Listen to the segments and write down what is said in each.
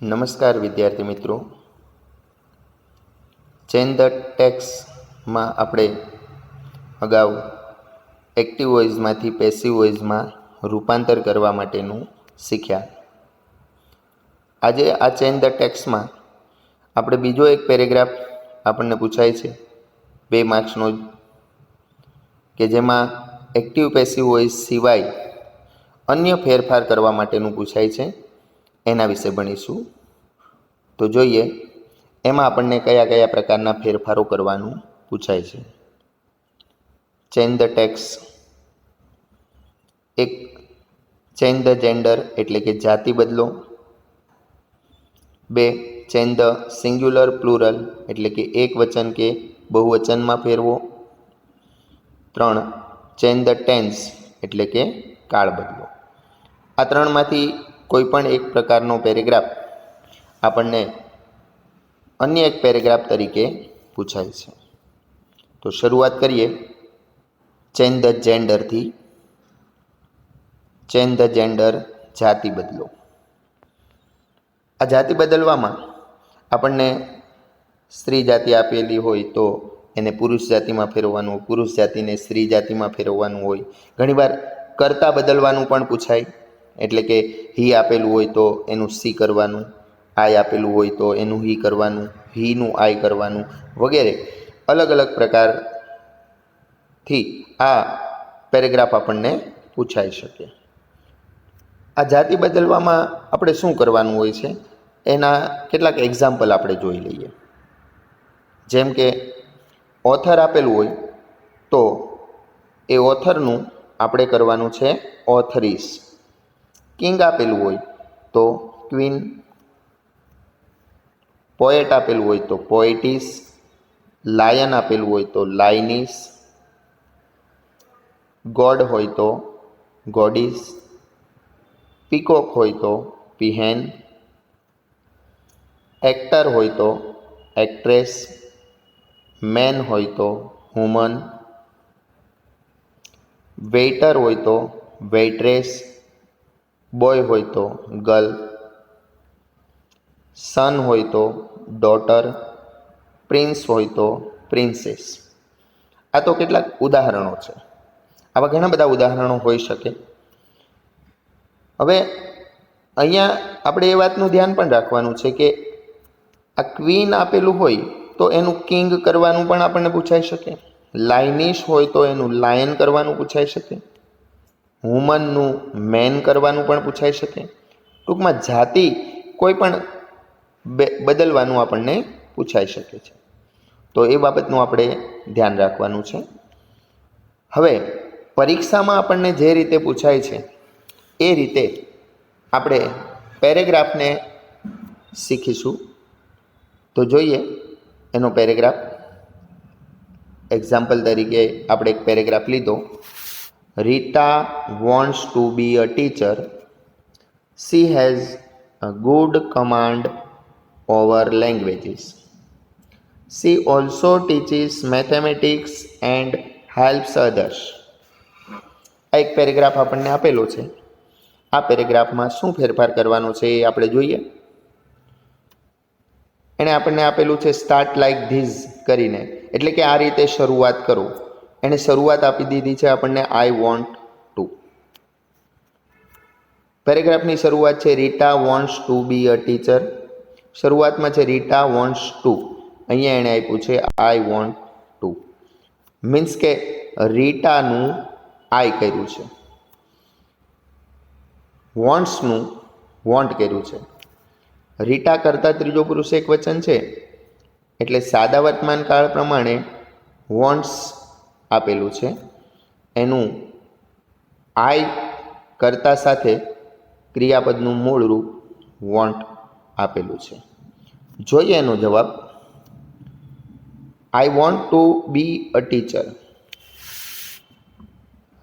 નમસ્કાર વિદ્યાર્થી મિત્રો, ચેન ધ ટેક્સ્ટમાં આપણે અગાઉ એક્ટિવ વોઇસમાંથી પેસિવ વોઇસમાં રૂપાંતર કરવા માટેનું શીખ્યા. આજે આ ચેન ધ ટેક્સ્ટમાં આપણે બીજો એક પેરેગ્રાફ આપણને પૂછાય છે 2 માર્ક્સનો, કે જેમાં એક્ટિવ પેસિવ વોઇસ સિવાય અન્ય ફેરફાર કરવા માટેનું પૂછાય છે. એના વિશે ભણીશું. તો જોઈએ એમાં આપણને કયા કયા પ્રકારના ફેરફારો કરવાનું પૂછાય છે. Change the text. એક, ચેન્જ ધ જેન્ડર એટલે કે જાતિ બદલો. 2, ચેન્જ ધ સિંગ્યુલર પ્લુરલ એટલે કે એક વચન કે બહુવચનમાં ફેરવો. 3, ચેન્જ ધ ટેન્સ એટલે કે કાળ બદલો. આ ત્રણમાંથી કોઈ પણ એક પ્રકારનો પેરેગ્રાફ આપણને અન્ય એક પેરેગ્રાફ તરીકે પૂછાય છે. તો શરૂઆત કરીએ ચેન્જ ધ જેન્ડરથી. ચેન્જ ધ જેન્ડર, જાતિ બદલો. આ જાતિ બદલવામાં આપણને સ્ત્રી જાતિ આપેલી હોય તો એને પુરુષ જાતિમાં ફેરવવાનું, પુરુષ જાતિને સ્ત્રી જાતિમાં ફેરવવાનું હોય. ઘણીવાર કર્તા બદલવાનું પણ પૂછાય, એટલે કે હી આપેલું હોય તો એનું સી કરવાનું, આઈ આપેલું હોય તો એનું હી કરવાનું, હીનું આઈ કરવાનું વગેરે અલગ અલગ પ્રકારથી આ પેરેગ્રાફ આપણને પૂછાઈ શકે. આ જાતિ બદલવામાં આપણે શું કરવાનું હોય છે એના કેટલાક એક્ઝામ્પલ આપણે જોઈ લઈએ. જેમ કે ઓથર આપેલું હોય તો એ ઓથરનું આપણે કરવાનું છે ઓથરીસ. કિંગ આપેલું હોય તો ક્વીન. પોએટ આપેલું હોય તો પોએટિસ. લાયન આપેલું હોય તો લાયનીસ. ગોડ હોય તો ગોડિસ. પીકોક હોય તો પીહેન. એક્ટર હોય તો એક્ટ્રેસ. મેન હોય તો વુમન. વેઇટર હોય તો વેઇટ્રેસ. બોય હોય તો ગર્લ. સન હોય તો ડોટર. પ્રિન્સ હોય તો પ્રિન્સેસ. આ તો કેટલાક ઉદાહરણો છે. આવા ઘણા બધા ઉદાહરણો હોઈ શકે. હવે અહીંયા આપણે એ વાતનું ધ્યાન પણ રાખવાનું છે કે આ ક્વીન આપેલું હોય તો એનું કિંગ કરવાનું પણ આપણને પૂછાઈ શકે. લાયનિશ હોય તો એનું લાયન કરવાનું પૂછાઈ શકે. વુમનનું મેન કરવાનું પણ પૂછાઈ શકે. ટૂંકમાં જાતિ કોઈ પણ બદલવાનું આપણને પૂછાઈ શકે છે. તો એ બાબતનું આપણે ધ્યાન રાખવાનું છે. હવે પરીક્ષામાં આપણને જે રીતે પૂછાય છે એ રીતે આપણે પેરેગ્રાફને શીખીશું. તો જોઈએ એનો પેરેગ્રાફ. એક્ઝામ્પલ તરીકે આપણે એક પેરેગ્રાફ લીધો. Rita wants to be a teacher. She has a good command over languages. She also teaches mathematics and helps others. આ એક પેરેગ્રાફ આપણને આપેલો છે. આ પેરેગ્રાફમાં શું ફેરફાર કરવાનો છે એ આપણે જોઈએ. એણે આપણને આપેલું છે સ્ટાર્ટ લાઈક ધીઝ કરીને, એટલે કે આ રીતે શરૂઆત કરો. એણે શરૂઆત આપી દીધી છે આપણને આઈ વોન્ટ ટુ. પેરેગ્રાફની શરૂઆત છે Rita wants to be a teacher. શરૂઆતમાં છે રીટા વોન્ટ્સ ટુ. અહીંયા એણે આપ્યું છે આઈ વોન્ટ ટુ. મીન્સ કે રીટાનું આઈ કર્યું છે, વોન્ટ્સનું વોન્ટ કર્યું છે. રીટા કરતાં ત્રીજો પુરુષ એક વચન છે એટલે સાદા વર્તમાન કાળ પ્રમાણે વોન્ટ્સ આપેલું છે, એનું આઈ કર્તા સાથે ક્રિયાપદનું મૂળ રૂપ વોન્ટ આપેલું છે. જોઈએ એનો જવાબ. I want to be a teacher.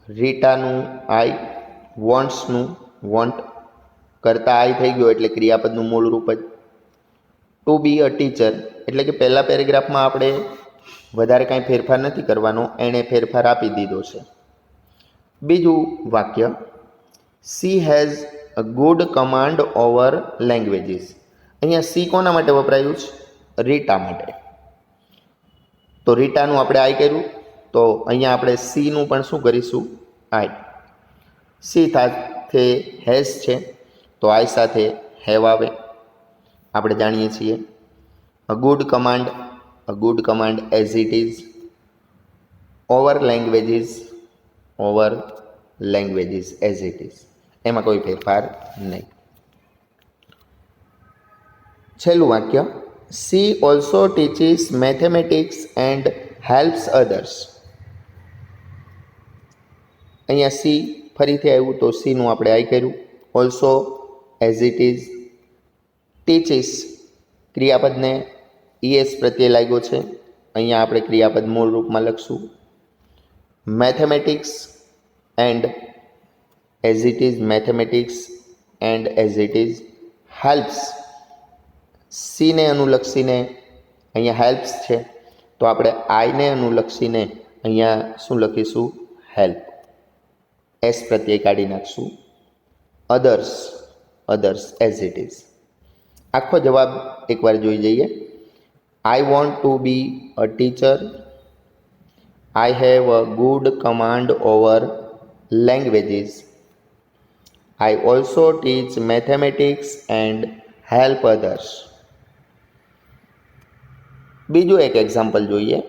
રીટાનું આઈ, વોન્ટ્સનું વોન્ટ, કરતા આઈ થઈ ગયો એટલે ક્રિયાપદનું મૂળ રૂપ જ. ટુ બી અ ટીચર એટલે કે પહેલા પેરેગ્રાફમાં આપણે વધારે કાંઈ ફેરફાર નથી કરવાનો, એણે ફેરફાર આપી દીધો છે. બીજું વાક્ય, she has a good command over languages. અહીંયા સી કોના માટે વપરાયું છે? રીટા માટે. તો રીટાનું આપણે આઈ કર્યું, તો અહીંયા આપણે સીનું પણ શું કરીશું? આઈ. સી સાથે હેઝ છે, તો આઈ સાથે હેવ આવે. આપણે જાણીએ છીએ a good command as it is. Over languages as it is. એમાં કોઈ ફેરફાર નહીં. છેલ્લું વાક્ય, she also teaches mathematics and helps others. અહીંયા સી ફરીથી આવ્યું, તો સીનું આપણે આઈ કર્યું. Also as it is. Teaches ક્રિયાપદને ઈએસ પ્રત્યે લાગ્યો છે, અહીંયા આપણે ક્રિયાપદ મૂળ રૂપમાં લખશું. Mathematics and as it is. Mathematics and as it is. Helps, સીને અનુલક્ષીને અહીંયા હેલ્પ્સ છે, તો આપણે આઈને અનુલક્ષીને અહીંયા શું લખીશું? હેલ્પ. એસ પ્રત્યે કાઢી નાખશું. Others as it is. આખો જવાબ એકવાર જોઈ જઈએ. I want to be a teacher. I have a good command over languages. I also teach mathematics and help others. બીજું એક એક્ઝામ્પલ જોઈએ.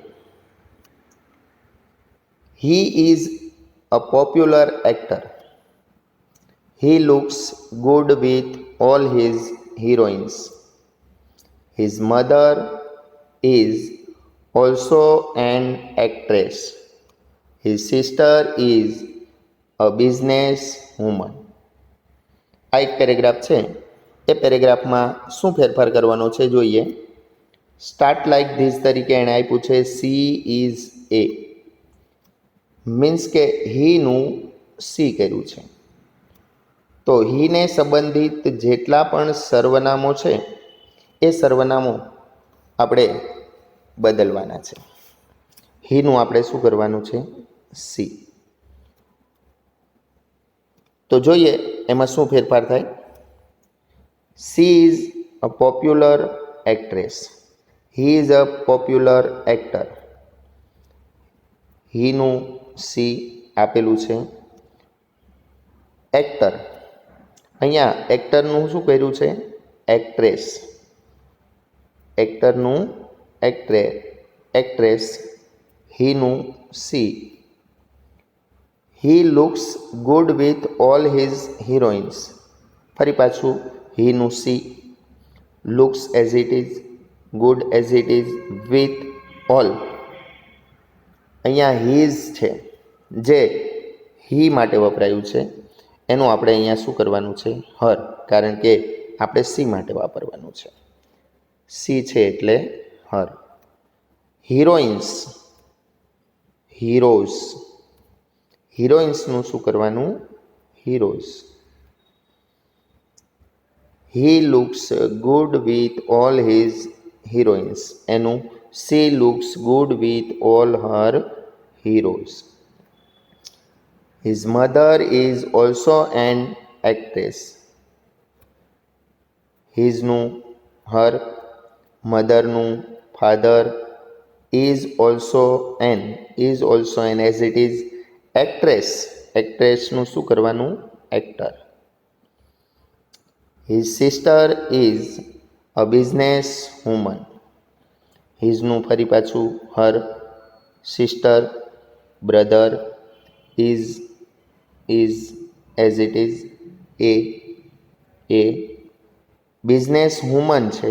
He is a popular actor. He looks good with all his heroines. His mother is also an actress. His sister is a business woman. આ એક paragraph છે. એ પેરેગ્રાફમાં શું ફેરફાર કરવાનો છે જોઈએ. સ્ટાર્ટ લાઇક ધીસ તરીકે એણે આપ્યું છે સી ઇઝ એ. મીન્સ કે હીનું સી કર્યું છે. તો હીને સંબંધિત જેટલા પણ સર્વનામો છે એ સર્વનામો આપણે બદલવાના છે. હીનું આપણે શું કરવાનું છે? સી. તો જોઈએ એમાં શું ફેરફાર થાય. She is a popular actress. He is a popular actor. હીનું સી આપેલું છે. એક્ટર, અહીંયા એક્ટરનું શું કર્યું છે? એક્ટ્રેસ. એક્ટરનું એક્ટ્રેસ. હીનું she. He looks good with all his heroines. ફરી પાછું હીનું she. Looks as it is, good as it is, with all. અહીંયા હીઝ છે, જે હી માટે વપરાયું છે, એનું આપણે અહીંયા શું કરવાનું છે? હર. કારણ કે આપણે સી માટે વાપરવાનું છે. સી છે એટલે હર. Heroines, heroes. હિરોઈન્સનું શું કરવાનું? Heroes. He looks good with all his heroines. એનું she looks good with all her heroes. His mother is also an actress. Hisનું her, motherનું father, is also an as it is. actressનું શું કરવાનું? actor. His sister is a business woman. hisનું ફરી પાછું her, sister, brother, is as it is. a business woman છે,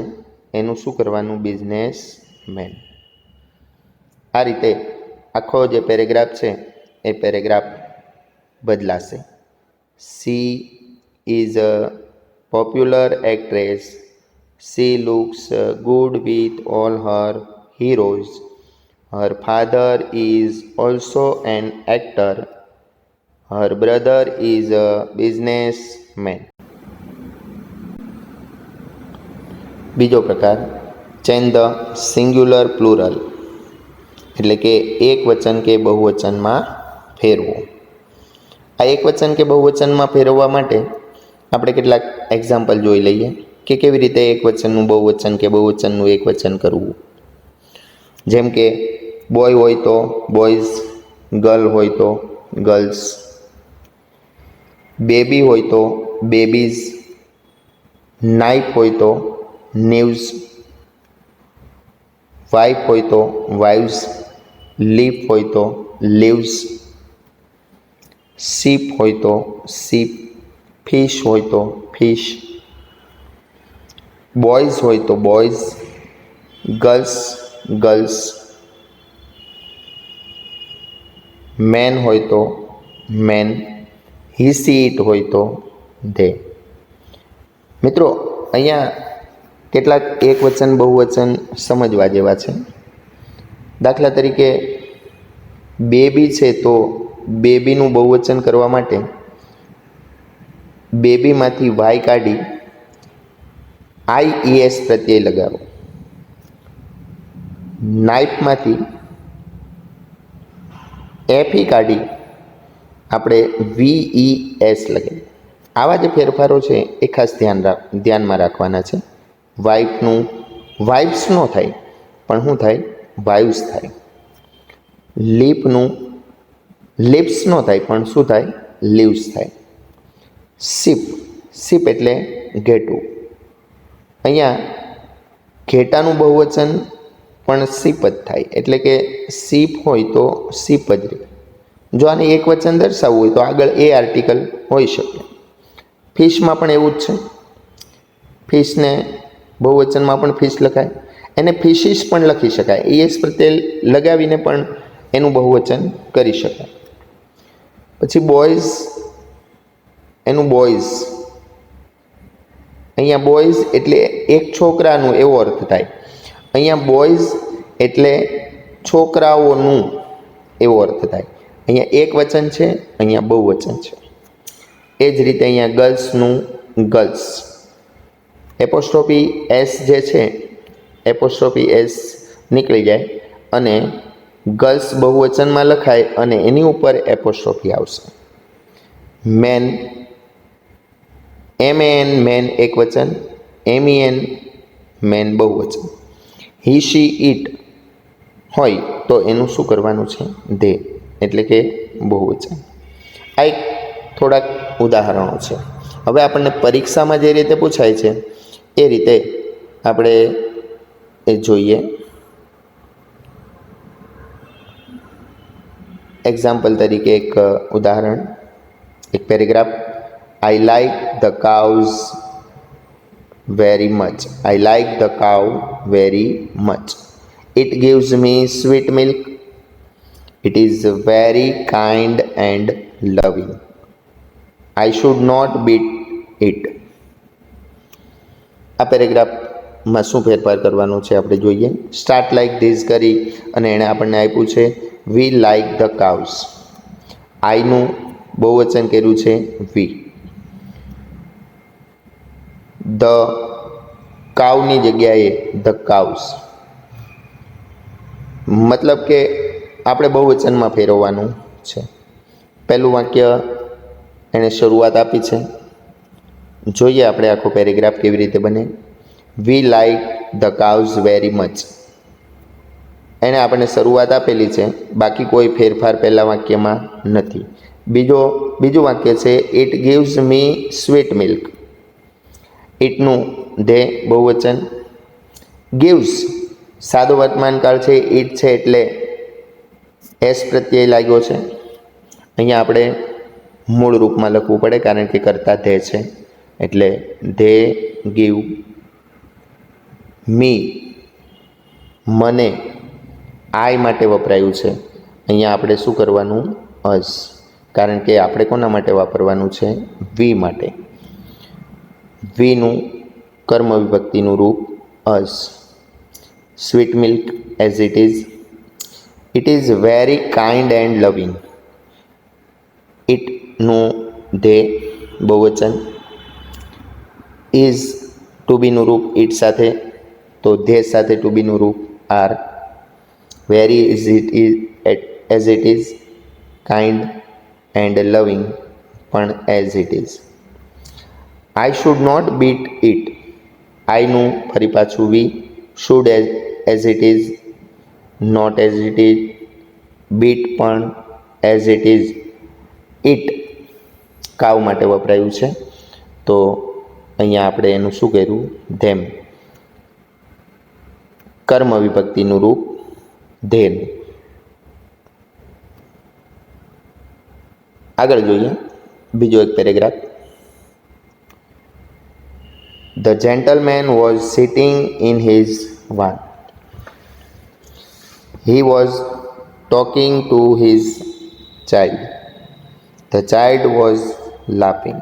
એનું શું કરવાનું? Business man. આ રીતે આખો જે પેરેગ્રાફ છે એ પેરેગ્રાફ બદલાશે. She is a popular actress. She looks good with all her heroes. Her father is also an actor. Her brother is a businessman. બીજો પ્રકાર, ચેન્જ ધ સિંગ્યુલર પ્લુરલ, એટલે કે એક વચન કે બહુવચનમાં ફેરવો. આ એક વચન કે બહુવચનમાં ફેરવવા માટે આપણે કેટલાક એક્ઝામ્પલ જોઈ લઈએ કે કેવી રીતે એક વચનનું બહુવચન કે બહુવચનનું એક વચન કરવું. જેમ કે બોય હોય તો બોયઝ, ગર્લ હોય તો ગર્લ્સ, બેબી હોય તો બેબીઝ, નાઇફ હોય તો નીવ્સ, વાઇફ હોય તો વાઇવ્સ, લીફ હોય તો લીવ્સ, શીપ હોય તો શીપ, ફિશ હોય તો ફિશ, બોયઝ હોય તો બોયઝ, ગર્લ્સ ગર્લ્સ, મેન હોય તો મેન, હી સી ઇટ હોય તો ધે. મિત્રો, અહીંયા કેટલાક એક વચન બહુવચન સમજવા જેવા છે. દાખલા તરીકે બેબી છે તો બેબીનું બહુવચન કરવા માટે બેબીમાંથી વાય કાઢી IES પ્રત્યય લગાવો. નાઇફમાંથી FE કાઢી આપણે VES લગાવીએ. આવા જે ફેરફારો છે એ ખાસ ધ્યાનમાં રાખવાના છે. વાઇફનું વાઇફ્સ ન થાય પણ શું થાય? વાઇવ્સ થાય. લીપનું લિપ્સ ન થાય પણ શું થાય? લીવ્સ થાય. શીપ, શીપ એટલે ઘેટું. અહીંયા ઘેટાનું બહુવચન પણ શીપ જ થાય, એટલે કે શીપ હોય તો શીપ જ રહે. જો આને એક વચન દર્શાવવું હોય તો આગળ એ આર્ટિકલ હોઈ શકે. ફિશમાં પણ એવું જ છે. ફિશને બહુવચનમાં પણ ફિશ લખાય, એને ફિશિસ પણ લખી શકાય. ES પ્રત્યય લગાવીને પણ એનું બહુવચન કરી શકાય. પછી બોયઝ, એનું બોયઝ. અહીંયા બોયઝ એટલે એક છોકરાનું એવો અર્થ થાય. અહીંયા બોયઝ એટલે છોકરાઓનું એવો અર્થ થાય. અહીંયા એક વચન છે, અહીંયા બહુવચન છે. એ જ રીતે અહીંયા ગર્લ્સનું ગર્લ્સ. એપોસ્ટ્રોફી S જે છે, એપોસ્ટ્રોફી S નીકળી જાય અને ગર્લ્સ બહુવચનમાં લખાય અને એની ઉપર એપોસ્ટ્રોફી આવશે. મેન, MEN મેન એક વચન, MEN મેન બહુવચન. હી શી ઇટ હોય તો એનું શું કરવાનું છે? ધે, એટલે કે બહુવચન. આ એક થોડાક ઉદાહરણો છે. હવે આપણને પરીક્ષામાં જે રીતે પૂછાય છે એ રીતે આપણે એ જોઈએ. એક્ઝામ્પલ તરીકે એક ઉદાહરણ, એક paragraph. I like the cows very much. I like the cow very much. It gives me sweet milk. It is very kind and loving. I should not beat it. આ પેરેગ્રાફમાં શું ફેરફાર કરવાનો છે આપણે જોઈએ. સ્ટાર્ટ લાઈક ધીસ કરી અને એણે આપણને આપ્યું છે વી લાઈક ધ કાઉઝ. આઈનું બહુવચન કર્યું છે વી. ધ કાઉની જગ્યાએ ધ કાઉઝ. મતલબ કે આપણે બહુવચનમાં ફેરવવાનું છે. પહેલું વાક્ય એણે શરૂઆત આપી છે. જોઈએ આપણે આખો પેરેગ્રાફ કેવી રીતે બને. વી like the cows very much. એણે આપણને શરૂઆત આપેલી છે, બાકી કોઈ ફેરફાર પહેલા વાક્યમાં નથી. બીજું વાક્ય છે it gives me sweet milk. ઇટનું ધે બહુવચન. gives સાદો વર્તમાનકાળ છે, ઇટ છે એટલે S પ્રત્યય લાગ્યો છે. અહીંયા આપણે મૂળ રૂપમાં લખવું પડે કારણ કે કરતા ધે છે, એટલે ધે ગીવ મી મને આઈ માટે વપરાયું છે અહીંયા આપણે શું કરવાનું? અસ, કારણ કે આપણે કોના માટે વાપરવાનું છે? વી માટે. વીનું કર્મ વિભક્તિનું રૂપ us. Sweet milk as it is very kind and loving. ઇટનું ધે બહુવચન. ઇઝ ટુ બીનું રૂપ ઇટ સાથે, તો ધે સાથે ટુ બીનું રૂપ are. Very is it as it is, kind and loving પણ as it is. I should not beat it. આઈનું ફરી પાછું we. Should as it is, not as it is, beat પણ as it is. It cow માટે વપરાયું છે, તો અહીંયા આપણે એનું શું કર્યું? ધેમ. કર્મ વિભક્તિનું રૂપ ધેન. આગળ જોઈએ બીજો એક paragraph. The gentleman was sitting in his van. He was talking to his child. The child was laughing.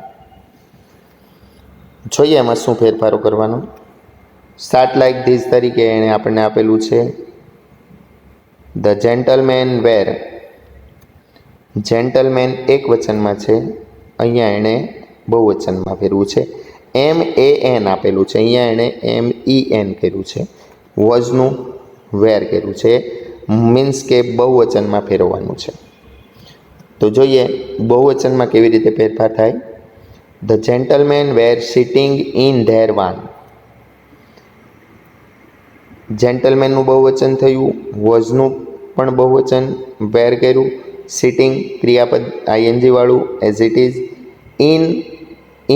જોઈએ એમાં શું ફેરફારો કરવાનો. સ્ટાર્ટ લાઈક ધીસ તરીકે એણે આપણને આપેલું છે. The gentleman wear. જેન્ટલમેન એક વચનમાં છે, અહીંયા એણે બહુવચનમાં ફેરવું છે. MAN આપેલું છે, અહીંયા એણે MEN કર્યું છે. વોઝનું વેર કર્યું છે, મીન્સ કે બહુવચનમાં ફેરવવાનું છે. તો જોઈએ બહુવચનમાં કેવી રીતે ફેરફાર થાય. The gentleman were sitting in their van. જેન્ટલમેનનું બહુવચન થયું, વોઝનું પણ બહુવચન વેર કર્યું, સિટિંગ ક્રિયાપદ ING વાળું એઝ ઇટ ઇઝ,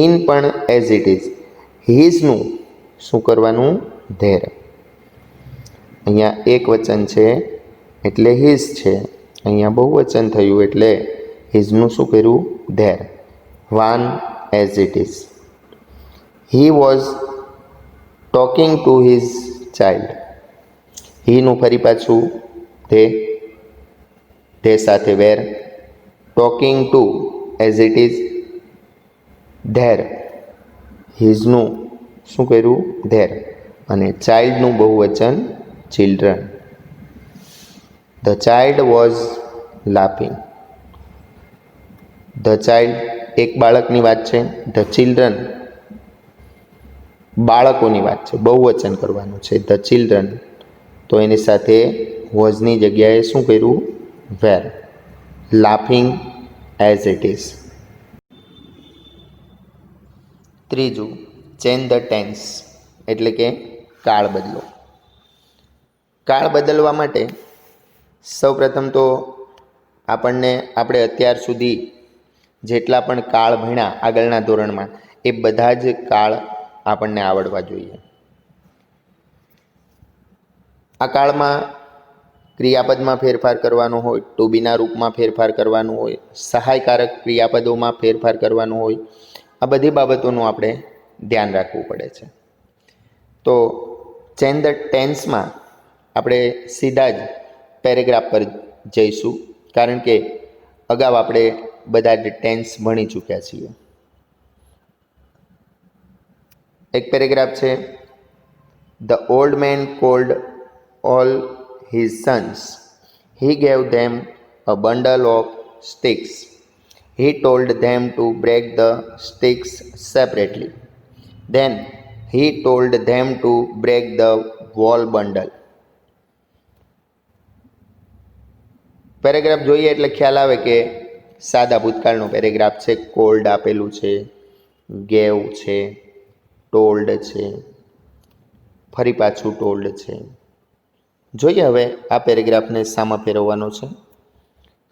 ઇન પણ એઝ ઇટ ઇઝ. હિઝનું શું કરવાનું? ધેર. અહીંયા એક વચન છે એટલે હિઝ છે, અહીંયા બહુવચન થયું એટલે હિઝનું શું કર્યું? Their. Van as it is. He was talking to his child. હીનું ફરી પાછું ધે સાથે were. Talking to as it is, their. હિઝનું શું કર્યું? ધેર. અને ચાઇલ્ડનું બહુવચન children. The child was laughing. The child એક બાળકની વાત છે, ધ ચિલ્ડ્રન બાળકોની વાત છે, બહુવચન કરવાનું છે ધ ચિલ્ડ્રન, તો એની સાથે વોઝની જગ્યાએ શું કર્યું? Were. Laughing as it is. ત્રીજું, ચેન્જ ધ ટેન્સ, એટલે કે કાળ બદલો. કાળ બદલવા માટે સૌપ્રથમ તો આપણે અત્યાર સુધી જેટલા પણ કાળ ભણ્યા આગળના ધોરણમાં, એ બધા જ કાળ આપણને આવડવા જોઈએ. આ કાળમાં ક્રિયાપદમાં ફેરફાર કરવાનો હોય, ટુ બીના રૂપમાં ફેરફાર કરવાનું હોય, સહાયકારક ક્રિયાપદોમાં ફેરફાર કરવાનો હોય, આ બધી બાબતોનું આપણે ધ્યાન રાખવું પડે છે. તો ચેન્જ ધ ટેન્સમાં આપણે સીધા જ પેરેગ્રાફ પર જઈશું, કારણ કે અગાઉ આપણે બધા જ ટેન્સ ભણી ચૂક્યા છીએ. એક પેરેગ્રાફ છે. The old main cold all his sons. He gave them a bundle of sticks. He told them to break the sticks separately. Then he told them to break the whole bundle. Paragraph જોઈએ એટલે ખ્યાલ આવે કે સાદા ભૂતકાળનો paragraph છે. Cold આપેલું છે, gave છે, ટોલ્ડ છે, ફરી પાછું ટોલ્ડ છે. જોઈએ હવે આ પેરેગ્રાફને સામા ફેરવવાનો છે.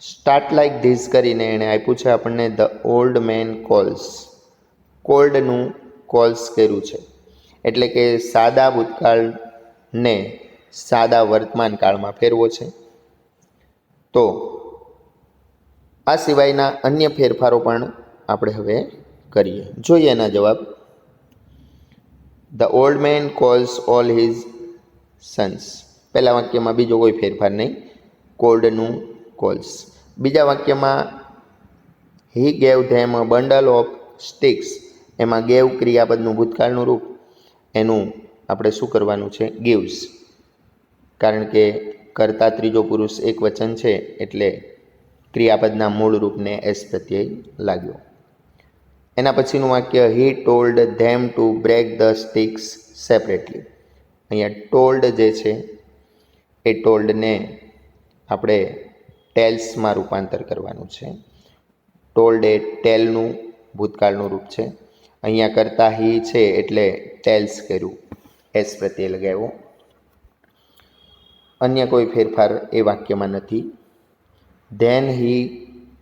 સ્ટાર્ટ લાઈક ધીસ કરીને એણે આપ્યું છે આપણને ધ ઓલ્ડ મેન કોલ્સ. કોલ્ડનું કોલ્સ કર્યું છે, એટલે કે સાદા ભૂતકાળને સાદા વર્તમાન કાળમાં ફેરવો છે. તો આ સિવાયના અન્ય ફેરફારો પણ આપણે હવે કરીએ. જોઈએ એના જવાબ. The old man calls all his sons. પહેલા વાક્યમાં બીજો કોઈ ફેરફાર નહીં. કોલ્ડનું કોલ્સ. બીજા વાક્યમાં he gave them a bundle of sticks, એમાં ગેવ ક્રિયાપદનું ભૂતકાળનું રૂપ, એનું આપણે શું કરવાનું છે? ગિવ્સ. કારણ કે કર્તા ત્રીજો પુરુષ એક વચન છે એટલે ક્રિયાપદના મૂળ રૂપને એસ પ્રત્યય લાગ્યો. એના પછીનું વાક્ય he told them to break the sticks separately. અહીંયા ટોલ્ડ જે છે એ ટોલ્ડને આપણે ટેલ્સમાં રૂપાંતર કરવાનું છે. ટોલ્ડ એ ટેલનું ભૂતકાળનું રૂપ છે. અહીંયા કરતા હી છે એટલે ટેલ્સ કર્યું, એસ પ્રત્યય લગાવ્યો. અન્ય કોઈ ફેરફાર એ વાક્યમાં નથી. Then he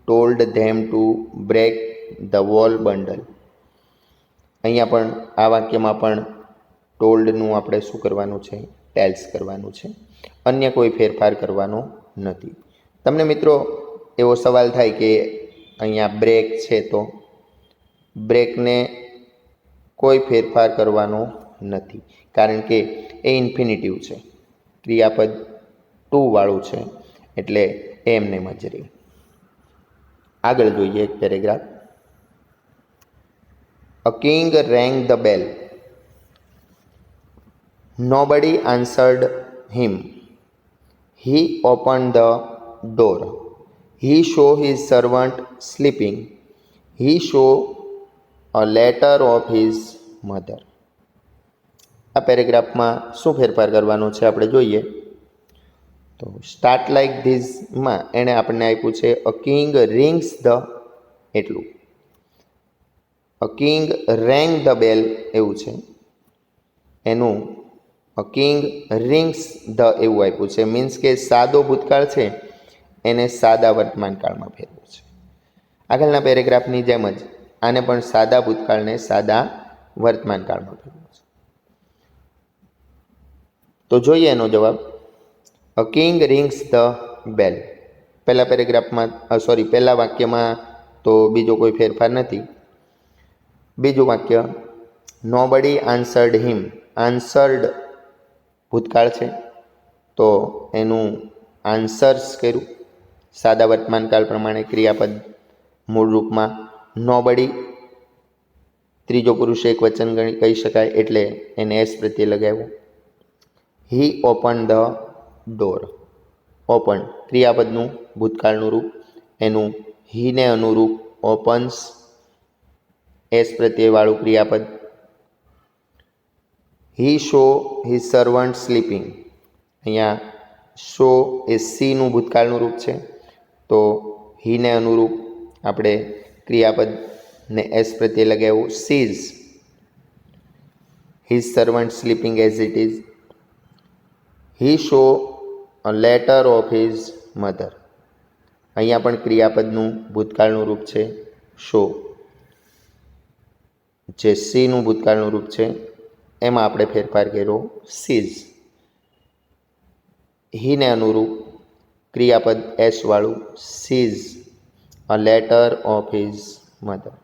told them to break the whole bundle. અહીંયા પણ આ વાક્યમાં પણ ટોલ્ડનું આપણે શું કરવાનું છે? ટેલ્સ કરવાનું છે. અન્ય કોઈ ફેરફાર કરવાનો નથી. તમને મિત્રો એવો સવાલ થાય કે અહીંયા બ્રેક છે તો બ્રેકને કોઈ ફેરફાર કરવાનો નથી, કારણ કે એ ઇન્ફિનિટિવ છે, ક્રિયાપદ ટુ વાળું છે, એટલે એમને જ રહે. આગળ જોઈએ એક paragraph. A king રેંગ the bell. Nobody answered him. He opened the door. He saw his servant sleeping. He saw a letter of his mother. આ પેરેગ્રાફમાં શું ફેરફાર કરવાનો છે આપણે જોઈએ. તો સ્ટાર્ટ લાઇક ધીઝમાં એણે આપણને આપ્યું છે અ કિંગ રિંગ્સ ધ, એટલું. અ કિંગ રેંગ ધ બેલ એવું છે. એનું અ કિંગ રિંગ્સ ધ એવું આપ્યું છે. મીન્સ કે સાદો ભૂતકાળ છે એને સાદા વર્તમાનકાળમાં ફેરવ્યું છે. આગળના પેરેગ્રાફની જેમ જ આને પણ સાદા ભૂતકાળને સાદા વર્તમાનકાળમાં ફેરવ્યું છે. તો જોઈએ એનો જવાબ. અ કિંગ રિંગ્સ ધ બેલ. પહેલા પેરેગ્રાફમાં પહેલા વાક્યમાં તો બીજો કોઈ ફેરફાર નથી. બીજું વાક્ય નોબડી આન્સર્ડ હિમ. આન્સર્ડ ભૂતકાળ છે તો એનું આન્સર્સ કર્યું, સાદા વર્તમાનકાળ પ્રમાણે ક્રિયાપદ મૂળ રૂપમાં. નોબડી ત્રીજો પુરુષ એક વચન કહી શકાય એટલે એને એસ પ્રત્યે લગાવ્યો. હી ઓપન ધ ડોર. ઓપન ક્રિયાપદનું ભૂતકાળનું રૂપ, એનું હીને અનુરૂપ ઓપન્સ એસ પ્રત્યય વાળું ક્રિયાપદ. હી શો હિઝ સર્વન્ટ સ્લીપિંગ. અહીંયા શો એ સીનું ભૂતકાળનું રૂપ છે તો હીને અનુરૂપ આપણે ક્રિયાપદને એસ પ્રત્યે લગાવ્યું, sees his servant sleeping as it is. He show a letter of his mother. અહીંયા પણ ક્રિયાપદનું ભૂતકાળનું રૂપ છે શો, જે સીનું ભૂતકાળનું રૂપ છે એમાં આપણે ફેરફાર કર્યો, સીઝ. હીને અનુરૂપ ક્રિયાપદ એસ વાળું, sees a letter of his mother.